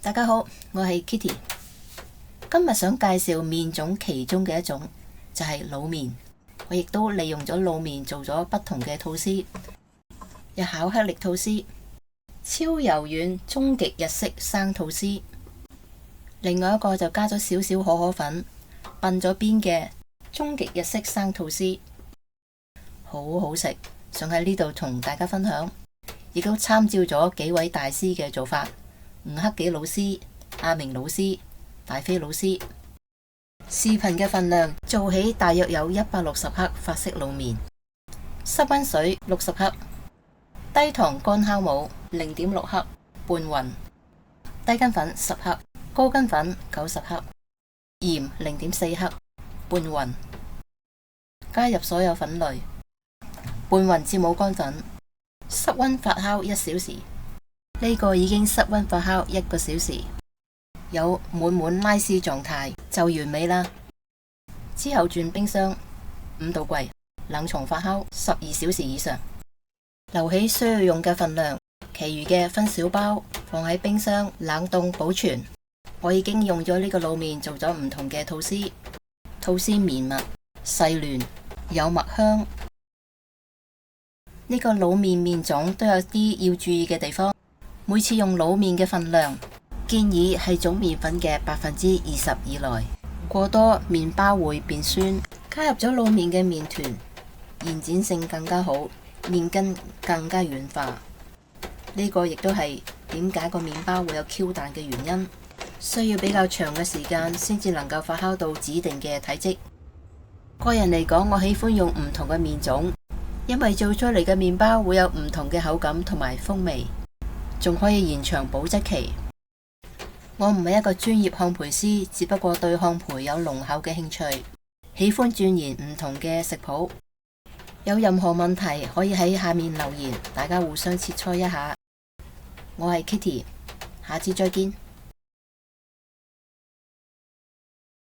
大家好，我係 Kitty。今日想介紹麵種其中嘅一種，就係滷麵。我亦都利用咗滷麵做咗不同嘅吐司，有巧克力吐司、超柔軟終極日式生吐司，另外一個就加咗少少可可粉笨咗邊嘅終極日式生吐司，好好食，想喺呢度同大家分享。亦都參照咗幾位大師嘅做法，吳克己老師、阿明老師、大飛老師。視頻嘅份量做起大約有160克法式滷麵，室溫水60克，低糖乾酵母0.6克拌勻，低筋粉10克，高筋粉90克，鹽0.4克拌勻，加入所有粉類，拌勻至冇乾粉。室溫發酵1小時，呢個已經室溫發酵1個小時，有滿拉絲狀態就完美啦。之後轉冰箱5度櫃冷藏發酵12小時以上，留起需要用嘅份量，其餘嘅分小包放喺冰箱冷凍保存。我已經用咗呢個滷麵做咗唔同嘅吐司，吐司綿密細嫩，有麥香。呢個滷麵麵種都有啲要注意嘅地方，每次用滷麵嘅份量，建議係總麵粉嘅20%以內，過多麵包會變酸。加入咗滷麵嘅麵團，延展性更加好，麵筋更加軟化。呢個亦都係點解個麵包會有 Q 彈嘅原因，需要比較長嘅時間先至能夠發酵到指定嘅體積。個人嚟講，我喜歡用唔同嘅麵種，因為做出嚟嘅麵包會有唔同嘅口感同埋風味，仲可以延長保質期。我唔係一個專業烘焙師，只不過對烘焙有濃厚嘅興趣，喜歡鑽研唔同嘅食譜。有任何問題可以喺下面留言，大家互相切磋一下。我係 Kitty，下次再見。